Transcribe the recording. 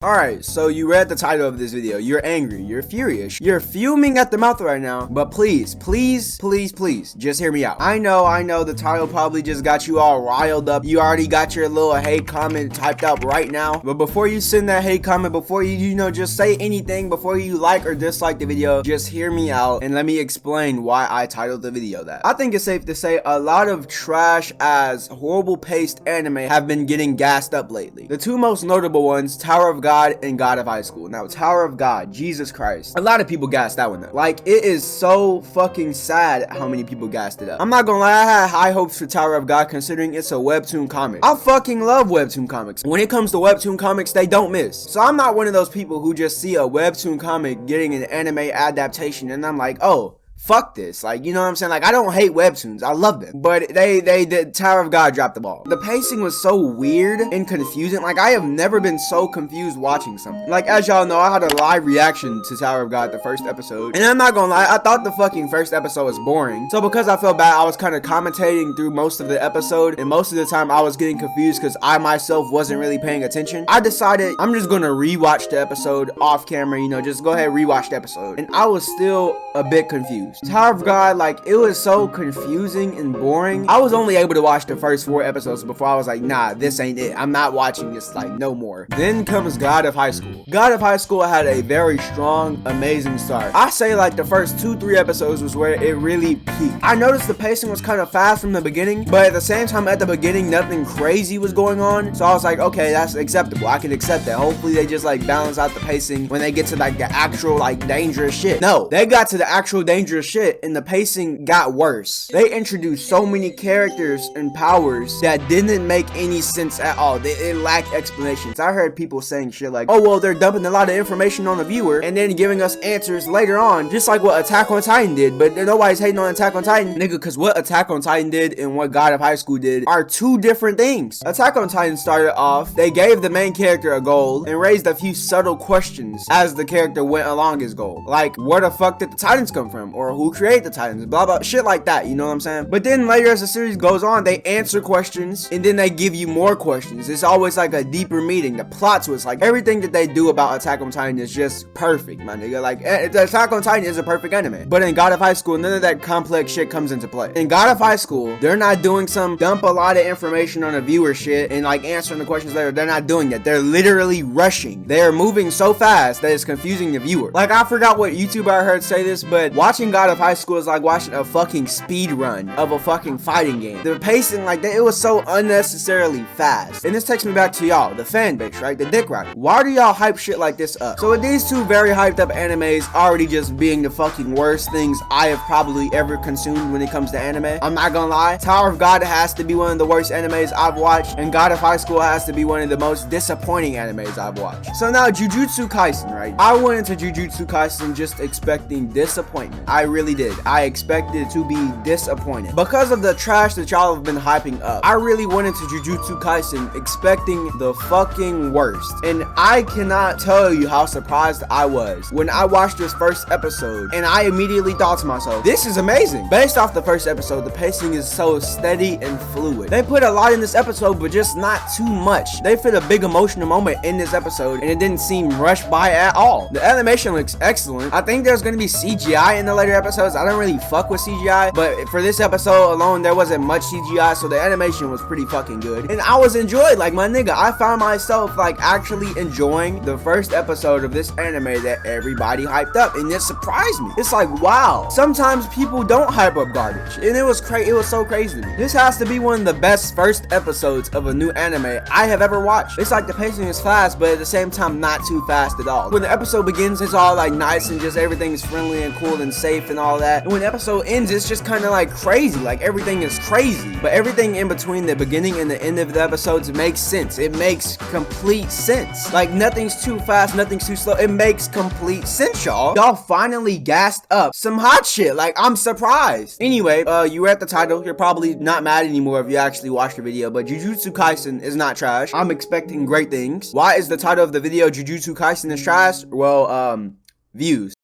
Alright, so you read the title of this video. You're angry, you're furious, you're fuming at the mouth right now, but please, just hear me out. I know the title probably just got you all riled up. You already got your little hate comment typed up right now, but before you send that hate comment, before you just say anything, before you like or dislike the video, just hear me out and let me explain why I titled the video that. I think it's safe to say a lot of trash as horrible paced anime have been getting gassed up lately. The two most notable ones, Tower of God and God of High School. Now, Tower of God, Jesus Christ. A lot of people gassed that one up. Like, it is so fucking sad how many people gassed it up. I'm not gonna lie, I had high hopes for Tower of God considering it's a webtoon comic. I fucking love webtoon comics. When it comes to webtoon comics, they don't miss. So I'm not one of those people who just see a webtoon comic getting an anime adaptation and I'm like, oh, fuck this. Like, you know what I'm saying? Like, I don't hate webtoons. I love them. But they did. Tower of God dropped the ball. The pacing was so weird and confusing. Like, I have never been so confused watching something. Like, as y'all know, I had a live reaction to Tower of God, the first episode. And I'm not gonna lie, I thought the fucking first episode was boring. So because I felt bad, I was kind of commentating through most of the episode. And most of the time, I was getting confused because I myself wasn't really paying attention. I decided I'm just gonna rewatch the episode off camera, you know, just go ahead and rewatch the episode. And I was still a bit confused. Tower of God, like, it was so confusing and boring. I was only able to watch the first 4 episodes before I was like, nah, this ain't it. I'm not watching this, like, no more. Then comes God of High School. God of High School had a very strong, amazing start. I say, like, the first 2-3 episodes was where it really peaked. I noticed the pacing was kind of fast from the beginning, but at the same time, at the beginning, nothing crazy was going on. So I was like, okay, that's acceptable. I can accept that. Hopefully, they just, like, balance out the pacing when they get to, like, the actual, like, dangerous shit. No, they got to the actual dangerous shit and the pacing got worse. They introduced so many characters and powers that didn't make any sense at all. It lacked explanations. I heard people saying shit like, oh, well, they're dumping a lot of information on the viewer and then giving us answers later on, just like what Attack on Titan did. But nobody's hating on Attack on Titan, nigga, because what Attack on Titan did and what God of High School did are two different things. Attack on Titan started off, they gave the main character a goal and raised a few subtle questions as the character went along his goal. Like, where the fuck did the Titans come from? Or who created the Titans? Blah, blah, shit like that, you know what I'm saying? But then later as the series goes on, they answer questions and then they give you more questions. It's always like a deeper meaning. The plot twist, like everything that they do about Attack on Titan is just perfect, my nigga. Like, Attack on Titan is a perfect anime. But in God of High School, none of that complex shit comes into play. In God of High School, they're not doing some dump a lot of information on a viewer shit and like answering the questions later. They're not doing that. They're literally rushing. They're moving so fast that it's confusing the viewer. Like, I forgot what YouTuber I heard say this, but watching God of High School is like watching a fucking speed run of a fucking fighting game. The pacing, like, it was so unnecessarily fast. And this takes me back to y'all, the fan base, right? The dick riding. Why do y'all hype shit like this up? So with these two very hyped up animes already just being the fucking worst things I have probably ever consumed when it comes to anime, I'm not gonna lie, Tower of God has to be one of the worst animes I've watched, and God of High School has to be one of the most disappointing animes I've watched. So now, Jujutsu Kaisen, right? I went into Jujutsu Kaisen just expecting disappointment. I really did. I expected to be disappointed because of the trash that y'all have been hyping up. I really went into Jujutsu Kaisen expecting the fucking worst, and I cannot tell you how surprised I was when I watched this first episode and I immediately thought to myself, this is amazing. Based off the first episode, the pacing is so steady and fluid. They put a lot in this episode, but just not too much. They fit a big emotional moment in this episode and it didn't seem rushed by at all. The animation looks excellent. I think there's going to be CGI in the later episodes. I don't really fuck with CGI, but for this episode alone, there wasn't much CGI, so the animation was pretty fucking good. And I was enjoyed, like, my nigga, I found myself, like, actually enjoying the first episode of this anime that everybody hyped up, and it surprised me. It's like, wow, sometimes people don't hype up garbage, and it was so crazy to me. This has to be one of the best first episodes of a new anime I have ever watched. It's like the pacing is fast, but at the same time, not too fast at all. When the episode begins, it's all, like, nice and just everything is friendly and cool and safe and all that. And when the episode ends, it's just kind of like crazy, like everything is crazy, but everything in between the beginning and the end of the episodes makes sense. It makes complete sense. Like, nothing's too fast, nothing's too slow. It makes complete sense, y'all finally gassed up some hot shit. Like, I'm surprised. Anyway, you read the title. You're probably not mad anymore if you actually watched the video, but Jujutsu Kaisen is not trash. I'm expecting great things. Why is the title of the video Jujutsu Kaisen is trash? Well, views.